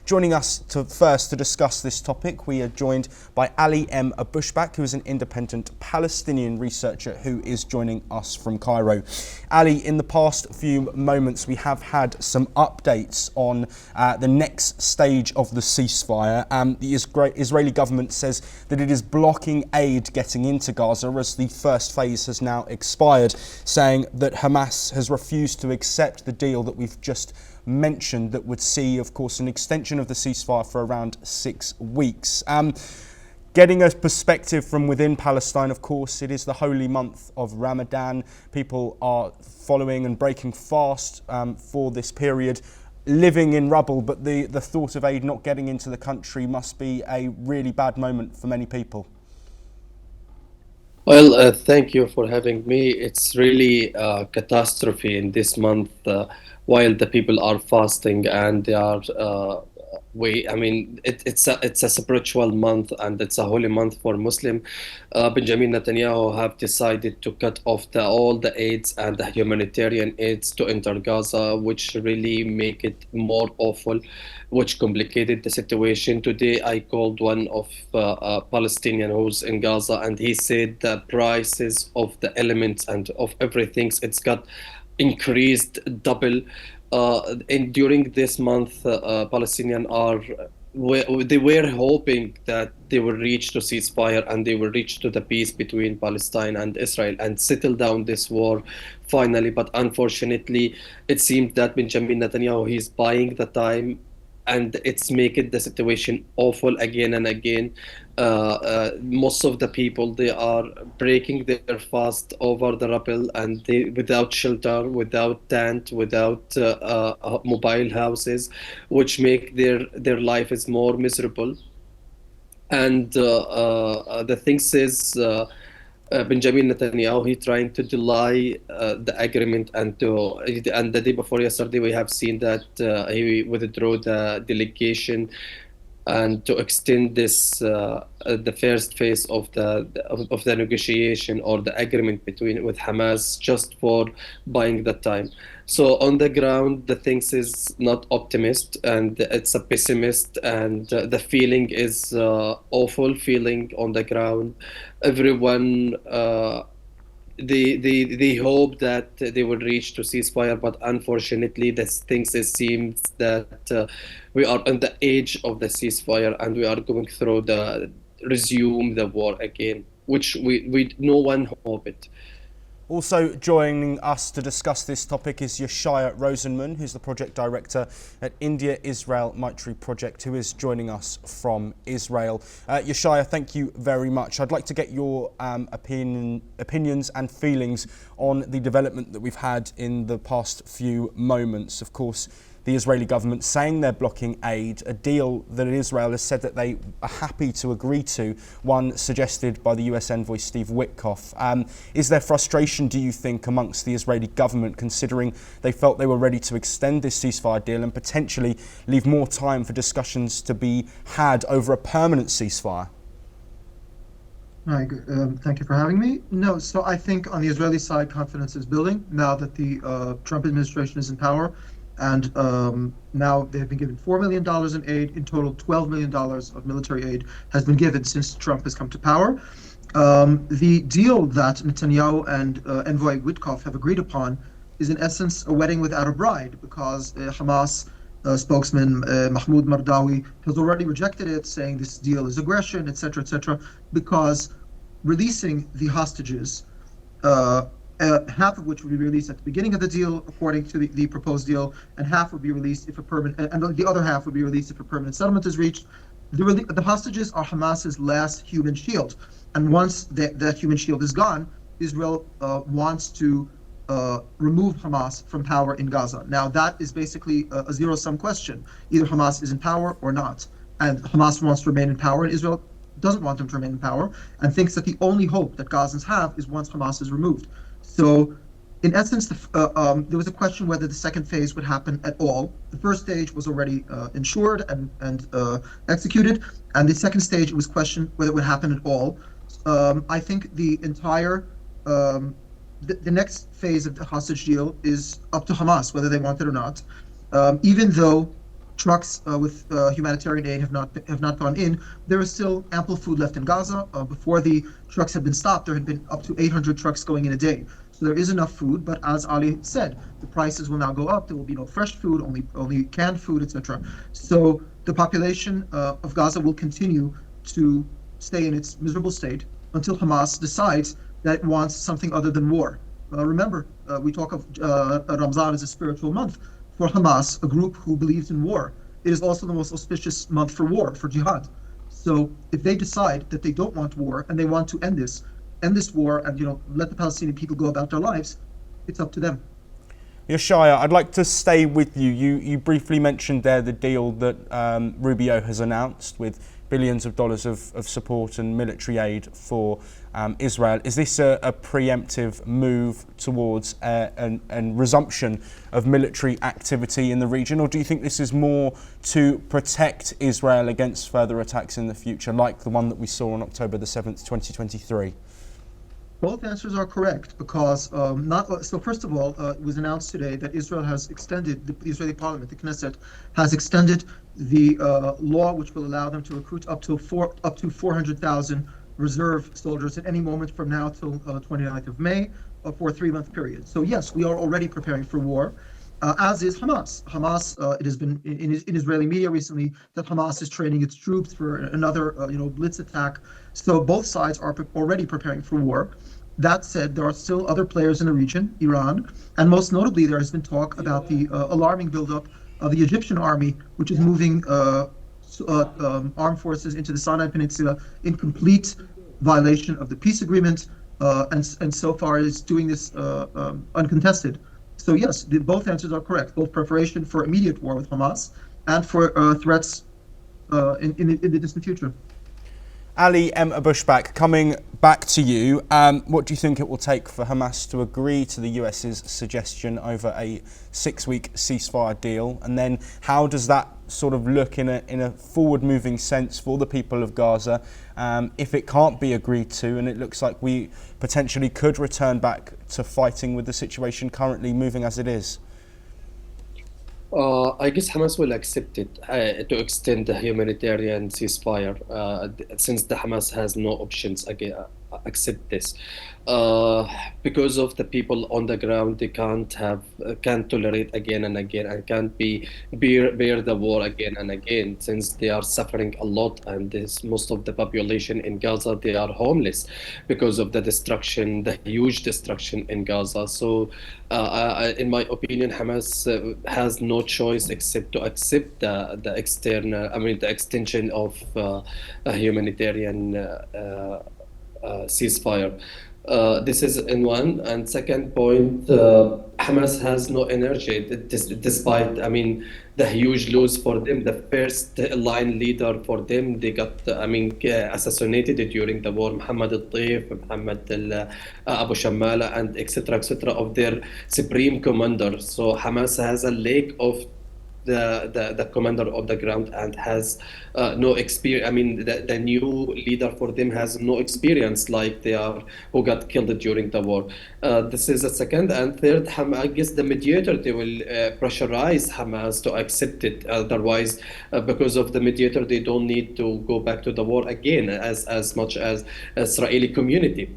Joining us first to discuss this topic, we are joined by Ali M. Abushbak, who is an independent Palestinian researcher who is joining us from Cairo. Ali, in the past few moments, we have had some updates on the next stage of the ceasefire. The Israeli government says that it is blocking aid getting into Gaza as the first phase has now expired, saying that Hamas has refused to accept the deal that we've just mentioned that would see, of course, an extension of the ceasefire for around 6 weeks. Getting a perspective from within Palestine, of course, it is the holy month of Ramadan. People are following and breaking fast for this period, living in rubble, but the thought of aid not getting into the country must be a really bad moment for many people. Well, thank you for having me. It's really a catastrophe in this month while the people are fasting and they are it's a spiritual month and it's a holy month for Muslim. Benjamin Netanyahu have decided to cut off all the aids and the humanitarian aids to enter Gaza, which really make it more awful, which complicated the situation. Today, I called one of a Palestinian who's in Gaza, and he said the prices of the elements and of everything, it's got increased double. And during this month, Palestinians they were hoping that they will reach to ceasefire and they will reach to the peace between Palestine and Israel and settle down this war finally. But unfortunately, it seems that Benjamin Netanyahu, he's buying the time, and it's making the situation awful again and again. Most of the people, they are breaking their fast over the rubble, and they without shelter, without tent, without mobile houses, which make their life is more miserable. And the thing is, Benjamin Netanyahu, he trying to delay the agreement and the day before yesterday we have seen that he withdrew the delegation and to extend this the first phase of the negotiation or the agreement with Hamas just for buying the time. So on the ground, the things is not optimist and it's a pessimist, and the feeling is awful feeling on the ground. Everyone they hope that they will reach to ceasefire, but unfortunately, it seems that we are on the edge of the ceasefire and we are going through resume the war again, which we no one hope it. Also joining us to discuss this topic is Yeshaya Rosenman, who's the project director at India-Israel Maitri Project, who is joining us from Israel. Yeshaya, thank you very much. I'd like to get your opinions and feelings on the development that we've had in the past few moments. Of course, the Israeli government saying they're blocking aid, a deal that Israel has said that they are happy to agree to, one suggested by the US envoy Steve Witkoff. Is there frustration, do you think, amongst the Israeli government, considering they felt they were ready to extend this ceasefire deal and potentially leave more time for discussions to be had over a permanent ceasefire? Hi, thank you for having me. No, so I think on the Israeli side, confidence is building now that the Trump administration is in power. And now they have been given $4 million in aid. In total, $12 million of military aid has been given since Trump has come to power. The deal that Netanyahu and envoy Witkoff have agreed upon is in essence a wedding without a bride, because Hamas spokesman Mahmoud Mardawi has already rejected it, saying this deal is aggression, etc., because releasing the hostages, half of which will be released at the beginning of the deal, according to the proposed deal, and half will be released if a permanent, and the other half will be released if a permanent settlement is reached. The hostages are Hamas's last human shield, and once that human shield is gone, Israel wants to remove Hamas from power in Gaza. Now that is basically a zero-sum question. Either Hamas is in power or not, and Hamas wants to remain in power, and Israel doesn't want them to remain in power, and thinks that the only hope that Gazans have is once Hamas is removed. So, in essence, there was a question whether the second phase would happen at all. The first stage was already ensured and executed, and the second stage, it was questioned whether it would happen at all. I think the entire the next phase of the hostage deal is up to Hamas whether they want it or not. Even though trucks with humanitarian aid have not gone in, there is still ample food left in Gaza. Before the trucks had been stopped, there had been up to 800 trucks going in a day. So there is enough food, but as Ali said, the prices will now go up. There will be no fresh food, only canned food, etc. So the population of Gaza will continue to stay in its miserable state until Hamas decides that it wants something other than war. Remember, we talk of Ramadan as a spiritual month. For Hamas, a group who believes in war, it is also the most auspicious month for war, for jihad. So if they decide that they don't want war and they want to end this war and let the Palestinian people go about their lives, it's up to them. Yeshaya, I'd like to stay with you. You briefly mentioned there the deal that Rubio has announced with billions of dollars of support and military aid for Israel. Is this a preemptive move towards a resumption of military activity in the region, or do you think this is more to protect Israel against further attacks in the future, like the one that we saw on October the 7th, 2023? Both answers are correct because so first of all, it was announced today that Israel has extended, the Israeli parliament, the Knesset, has extended the law which will allow them to recruit up to 400,000 reserve soldiers at any moment from now till 29th of May for a 3-month period. So yes, we are already preparing for war. As is Hamas. It has been in Israeli media recently that Hamas is training its troops for another, blitz attack. So both sides are already preparing for war. That said, there are still other players in the region, Iran, and most notably, there has been talk about the alarming buildup of the Egyptian army, which is moving armed forces into the Sinai Peninsula in complete violation of the peace agreement, and so far is doing this uncontested. So yes, both answers are correct, both preparation for immediate war with Hamas and for threats in the distant future. Ali M. Abushbak, coming back to you, what do you think it will take for Hamas to agree to the US's suggestion over a 6-week ceasefire deal? And then how does that sort of look in a forward-moving sense for the people of Gaza if it can't be agreed to, and it looks like we potentially could return back to fighting with the situation currently moving as it is? I guess Hamas will accept it to extend the humanitarian ceasefire since the Hamas has no options accept this because of the people on the ground. They can't tolerate again and again and can't bear the war again and again since they are suffering a lot, and most of the population in Gaza, they are homeless because of the destruction, the huge destruction in Gaza. So in my opinion, Hamas has no choice except to accept the extension of a humanitarian ceasefire. This is in one. And second point, Hamas has no energy despite, the huge loss for them. The first line leader for them, they got, assassinated during the war. Muhammad al-Taif, Muhammad Abu Shammala, and etc. of their supreme commander. So Hamas has a lack of the commander of the ground and has no experience. The new leader for them has no experience like they are who got killed during the war. This is the second. And third, I guess the mediator, they will pressurize Hamas to accept it. Otherwise, because of the mediator, they don't need to go back to the war again as much as Israeli community.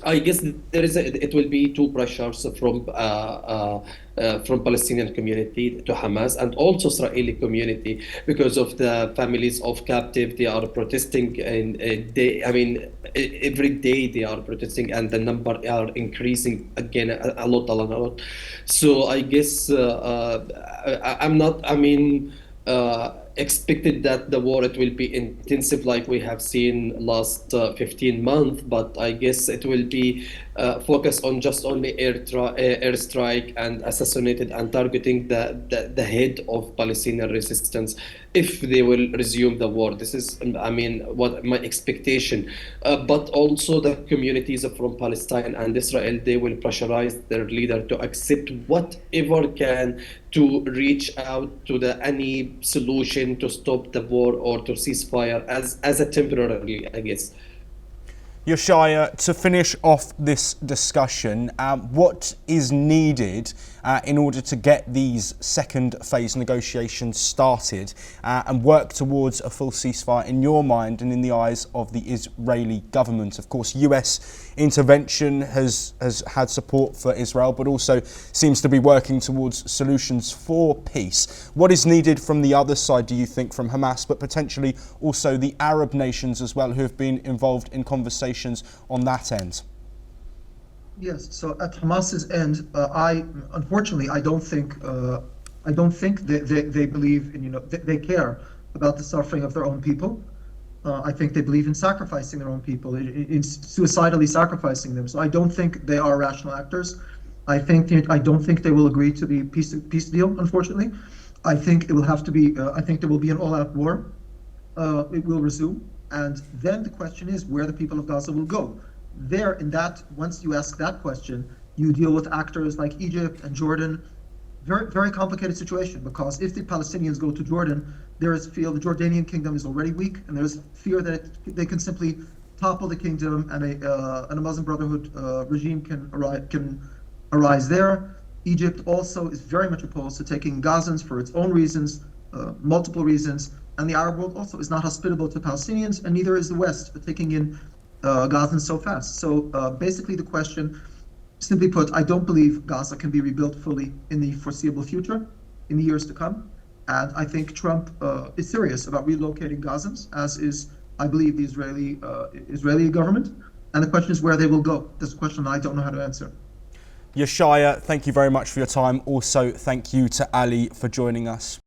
I guess it will be two pressures from Palestinian community to Hamas and also Israeli community because of the families of captive. They are protesting, and every day they are protesting, and the number are increasing again a lot. So I guess I'm not. Expected that the war, it will be intensive like we have seen last 15 months, but I guess it will be focused on just only airstrike and assassinated and targeting the head of Palestinian resistance if they will resume the war. This is what my expectation, but also the communities from Palestine and Israel, they will pressurize their leader to accept whatever can to reach out to any solution to stop the war or to ceasefire as a temporarily, I guess. Yeshaya, to finish off this discussion, what is needed in order to get these second phase negotiations started and work towards a full ceasefire in your mind and in the eyes of the Israeli government? Of course, US intervention has had support for Israel, but also seems to be working towards solutions for peace. What is needed from the other side, do you think, from Hamas, but potentially also the Arab nations as well, who have been involved in conversations on that end? Yes. So at Hamas's end, unfortunately I don't think they believe in, they care about the suffering of their own people. I think they believe in sacrificing their own people, in suicidally sacrificing them. So I don't think they are rational actors. I don't think they will agree to the peace deal. Unfortunately, I think it will have to be. I think there will be an all-out war. It will resume, and then the question is where the people of Gaza will go. Once you ask that question, you deal with actors like Egypt and Jordan. Very, very complicated situation, because if the Palestinians go to Jordan, there is fear the Jordanian kingdom is already weak, and there's fear that they can simply topple the kingdom, and a Muslim Brotherhood regime can arise there. Egypt also is very much opposed to taking Gazans for its own reasons, multiple reasons, and the Arab world also is not hospitable to Palestinians, and neither is the West for taking in Gazans so fast. So basically the question, simply put, I don't believe Gaza can be rebuilt fully in the foreseeable future, in the years to come. And I think Trump is serious about relocating Gazans, as is, I believe, the Israeli government. And the question is where they will go. That's a question I don't know how to answer. Yeshaya, thank you very much for your time. Also, thank you to Ali for joining us.